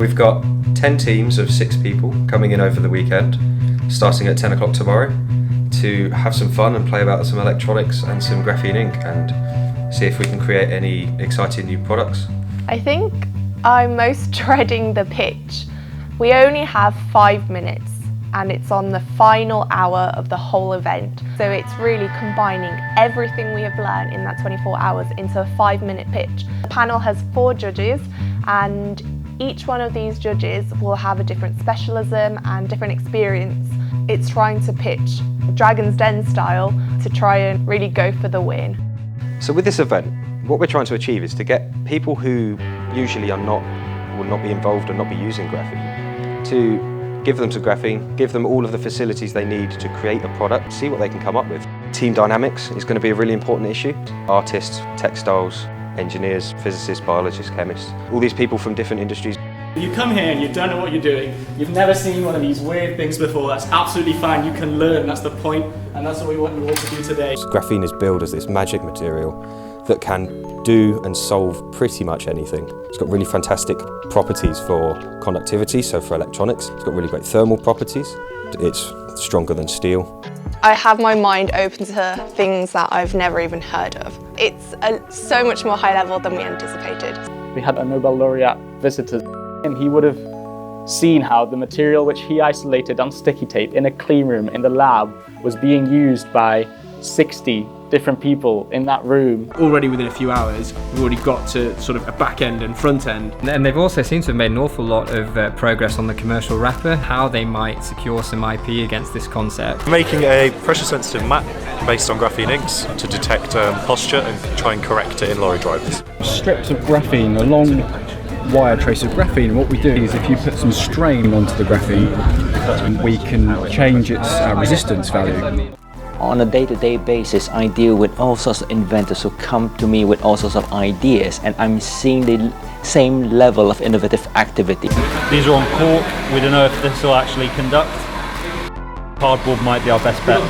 we've got 10 teams of 6 people coming in over the weekend, starting at 10 o'clock tomorrow, to have some fun and play about some electronics and some graphene ink and see if we can create any exciting new products. I think I'm most dreading the pitch. We only have 5 minutes and it's on the final hour of the whole event. So it's really combining everything we have learned in that 24 hours into a 5-minute pitch. The panel has 4 judges and each one of these judges will have a different specialism and different experience. It's trying to pitch Dragon's Den style to try and really go for the win. So with this event, what we're trying to achieve is to get people who usually will not be involved and not be using graphene, to give them some graphene, give them all of the facilities they need to create a product, see what they can come up with. Team dynamics is going to be a really important issue. Artists, textiles, engineers, physicists, biologists, chemists, all these people from different industries. You come here and you don't know what you're doing, you've never seen one of these weird things before, that's absolutely fine, you can learn, that's the point, and that's what we want you all to do today. Graphene is billed as this magic material that can do and solve pretty much anything. It's got really fantastic properties for conductivity, so for electronics. It's got really great thermal properties. It's stronger than steel. I have my mind open to things that I've never even heard of. It's so much more high level than we anticipated. We had a Nobel laureate visitor and he would have seen how the material which he isolated on sticky tape in a clean room in the lab was being used by 60 different people in that room. Already within a few hours, we've already got to sort of a back end and front end. And they've also seemed to have made an awful lot of progress on the commercial wrapper, how they might secure some IP against this concept. Making a pressure sensitive map based on graphene inks to detect posture and try and correct it in lorry drivers. Strips of graphene, a long wire trace of graphene, and what we do is if you put some strain onto the graphene, we can change its resistance value. On a day-to-day basis, I deal with all sorts of inventors who come to me with all sorts of ideas, and I'm seeing the same level of innovative activity. These are on cork. We don't know if this will actually conduct. Cardboard might be our best bet.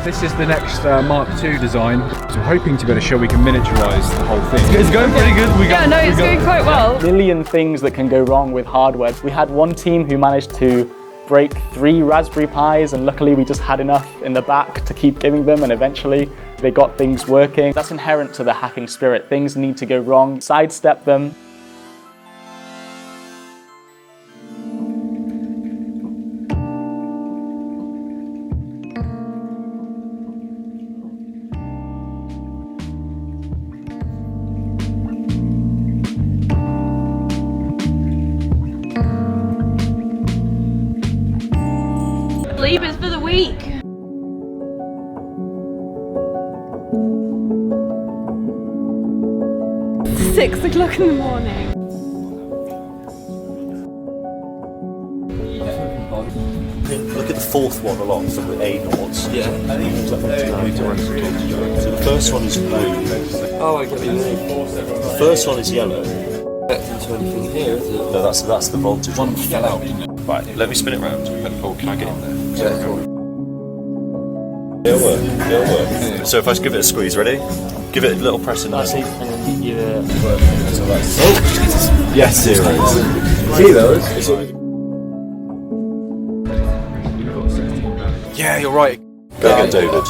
This is the next Mark II design. So we're hoping to be able to show we can miniaturise the whole thing. It's going pretty good. It's going quite well. A million things that can go wrong with hardware. We had one team who managed to break 3 Raspberry Pis, and luckily we just had enough in the back to keep giving them, and eventually they got things working. That's inherent to the hacking spirit. Things need to go wrong, sidestep them. Sleepers for the week. It's 6 o'clock in the morning. Look at the 4th one along from the A noughts. Yeah. So the first one is blue. Oh, I get what you mean. The first one is yellow. Into anything here, is it? No, that's the voltage. One fell out. Right, let me spin it round. Paul, can I get in there? Yeah, cool. It'll work. Yeah. So if I just give it a squeeze, ready? Give it a little press in there. Oh! Yes, zeros. See those? Yeah, you're right. Go get David.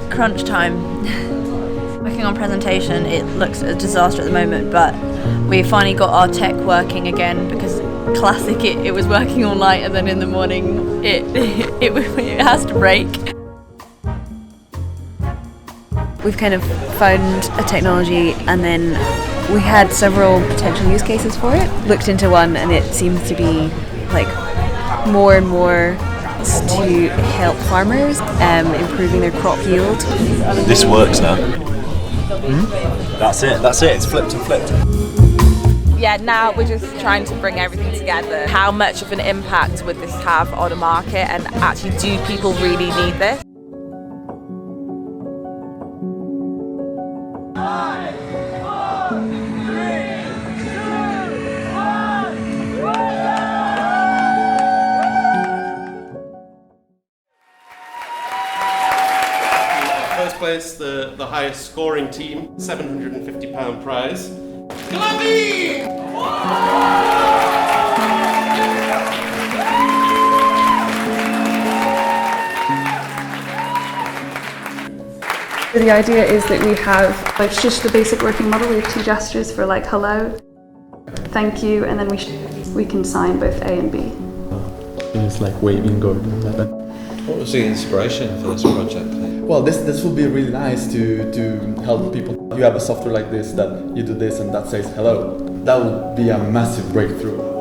Crunch time. Working on presentation, it looks a disaster at the moment, but we finally got our tech working again because classic, it was working all night and then in the morning it has to break. We've kind of found a technology and then we had several potential use cases for it. Looked into one and it seems to be like more and more to help farmers improving their crop yield. This works now. That's it, it's flipped and flipped. Yeah, now we're just trying to bring everything together. How much of an impact would this have on the market, and actually do people really need this? first place, the highest scoring team, £750 prize. Graphene! The idea is that we have, it's just the basic working model. We have 2 gestures for like hello, thank you, and then we can sign both A and B. It's like waving, going like that. What was the inspiration for this project? Well, this would be really nice to help people. You have a software like this that you do this and that says hello. That would be a massive breakthrough.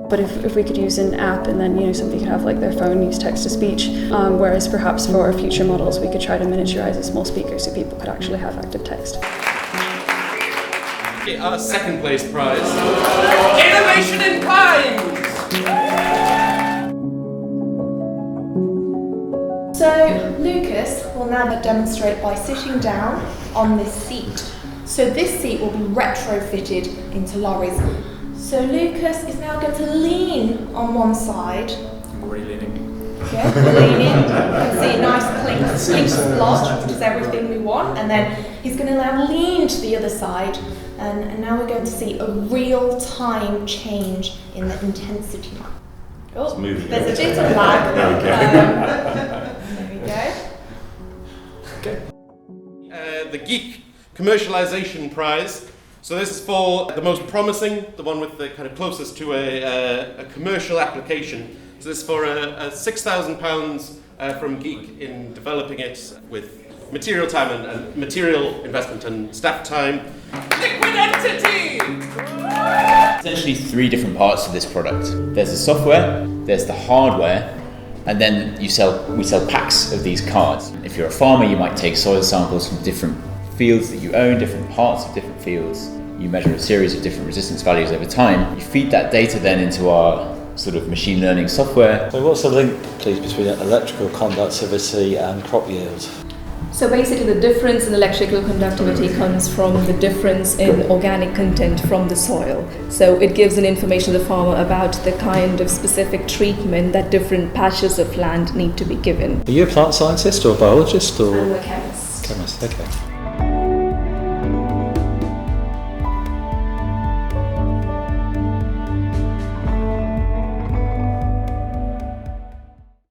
But if we could use an app and then somebody could have like their phone use text to speech, whereas perhaps for our future models we could try to miniaturize a small speaker so people could actually have active text. Okay, our second place prize, Innovation in Pines! So Lucas will now demonstrate by sitting down on this seat. So this seat will be retrofitted into lorries. So Lucas is now going to lean on one side. I'm already leaning. Yeah, leaning. You can see a nice clink splodge, which is everything we want. And then he's going to now lean to the other side. And now we're going to see a real-time change in the intensity map. Oh, there's a bit of lag. There we go. Okay. The Geek Commercialization Prize. So this is for the most promising, the one with the kind of closest to a commercial application. So this is for £6,000 from Geek in developing it with material time and material investment and staff time. Liquid Entity! Essentially 3 different parts of this product. There's the software, there's the hardware, and then we sell packs of these cards. If you're a farmer, you might take soil samples from different fields that you own, different parts of different fields. You measure a series of different resistance values over time. You feed that data then into our sort of machine learning software. So what's the link, please, between electrical conductivity and crop yield? So basically the difference in electrical conductivity comes from the difference in organic content from the soil. So it gives an information to the farmer about the kind of specific treatment that different patches of land need to be given. Are you a plant scientist or a biologist or? I'm a chemist. Chemist, okay.